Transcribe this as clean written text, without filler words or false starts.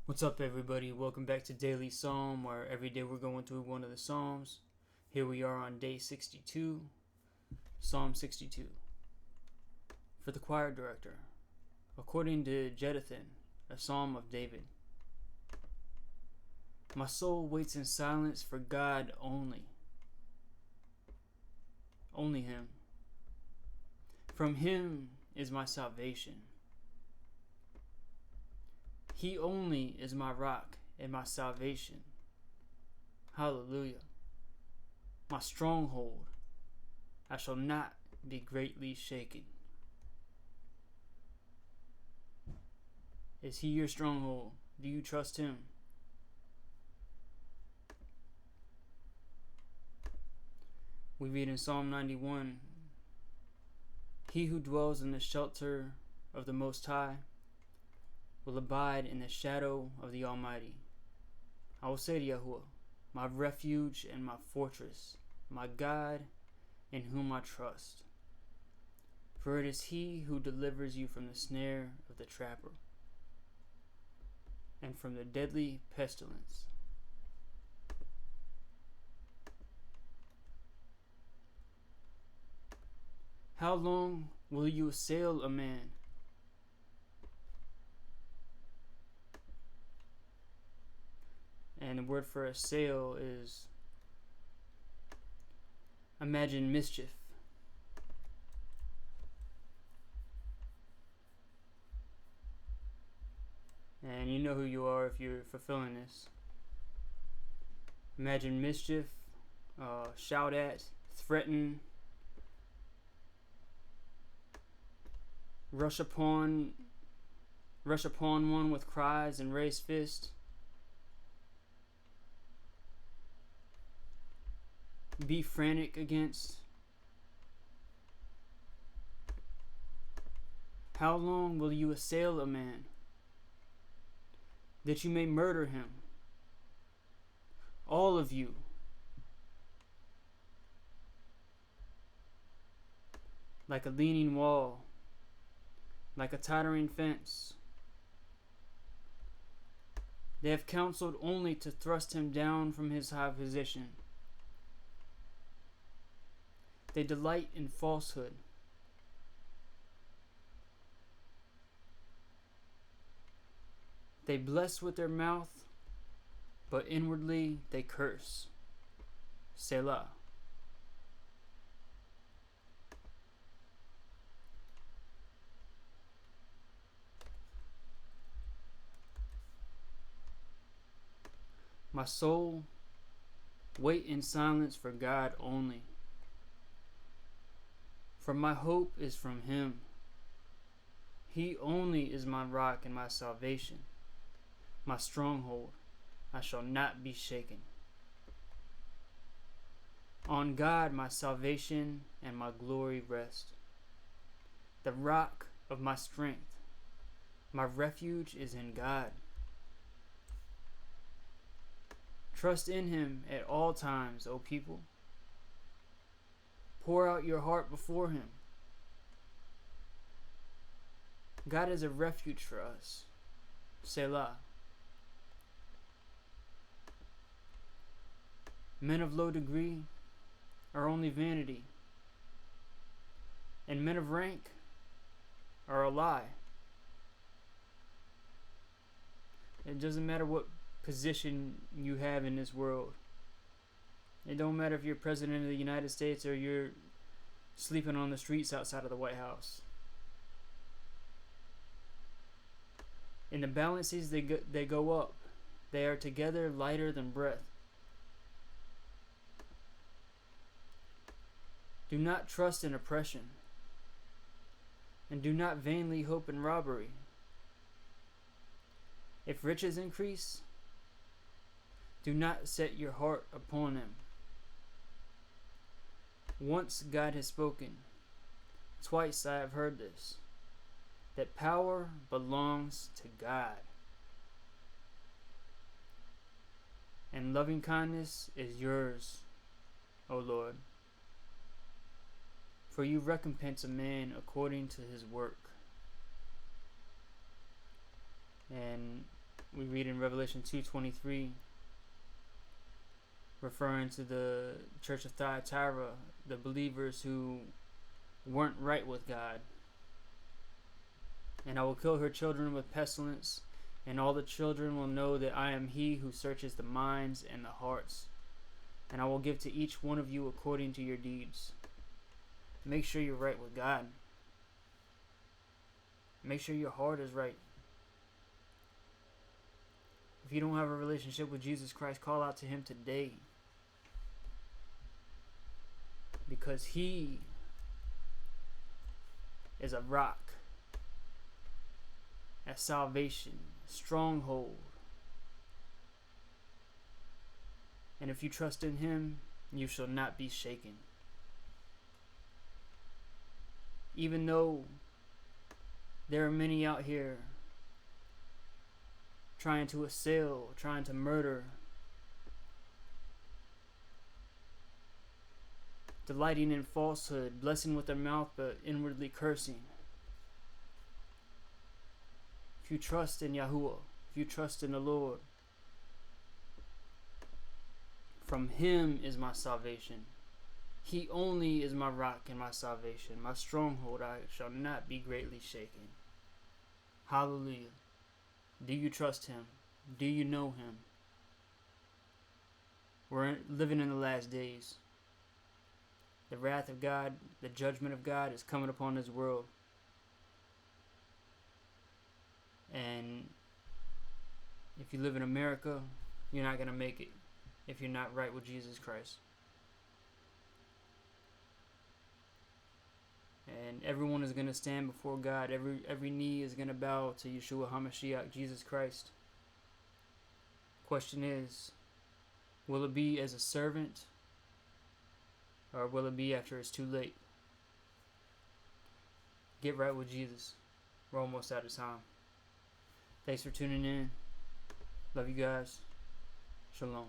What's up, everybody? Welcome back to Daily Psalm, where every day we're going through one of the Psalms. Here we are on day 62, Psalm 62. For the choir director, according to Jeduthun, a psalm of David. My soul waits in silence for God only Him. From Him is my salvation. He only is my rock and my salvation. Hallelujah. My stronghold, I shall not be greatly shaken. Is He your stronghold? Do you trust Him? We read in Psalm 91, He who dwells in the shelter of the Most High will abide in the shadow of the Almighty. I will say to Yahuwah, my refuge and my fortress, my God in whom I trust. For it is He who delivers you from the snare of the trapper and from the deadly pestilence. How long will you assail a man? And the word for assail is imagine mischief. And you know who you are if you're fulfilling this. Imagine mischief, shout at, threaten, rush upon one with cries and raised fist. Be frantic against. How long will you assail a man, that you may murder him? All of you. Like a leaning wall, like a tottering fence. They have counseled only to thrust him down from his high position. They delight in falsehood. They bless with their mouth, but inwardly they curse. Selah. My soul, wait in silence for God only. For my hope is from Him. He only is my rock and my salvation, my stronghold. I shall not be shaken. On God my salvation and my glory rest, the rock of my strength. My refuge is in God. Trust in Him at all times, O people. Pour out your heart before Him. God is a refuge for us. Selah. Men of low degree are only vanity, and men of rank are a lie. It doesn't matter what position you have in this world. It don't matter if you're president of the United States or you're sleeping on the streets outside of the White House. In the balances, they go up. They are together lighter than breath. Do not trust in oppression, and do not vainly hope in robbery. If riches increase, do not set your heart upon them. Once God has spoken, twice I have heard this, that power belongs to God, and loving kindness is yours, O Lord. For you recompense a man according to his work. And we read in Revelation 2:23, referring to the church of Thyatira, the believers who weren't right with God. And I will kill her children with pestilence, and all the children will know that I am he who searches the minds and the hearts. And I will give to each one of you according to your deeds. Make sure you're right with God. Make sure your heart is right. If you don't have a relationship with Jesus Christ, call out to him today. Because he is a rock, a salvation, stronghold. And if you trust in him, you shall not be shaken. Even though there are many out here trying to assail, trying to murder, delighting in falsehood, blessing with their mouth but inwardly cursing. If you trust in Yahuwah, if you trust in the Lord, from him is my salvation. He only is my rock and my salvation, my stronghold. I shall not be greatly shaken. Hallelujah. Do you trust him? Do you know him? We're living in the last days. The wrath of God, the judgment of God is coming upon this world. And if you live in America, you're not going to make it if you're not right with Jesus Christ. And everyone is going to stand before God. Every knee is going to bow to Yeshua HaMashiach, Jesus Christ. Question is, will it be as a servant, or will it be after it's too late? Get right with Jesus. We're almost out of time. Thanks for tuning in. Love you guys. Shalom.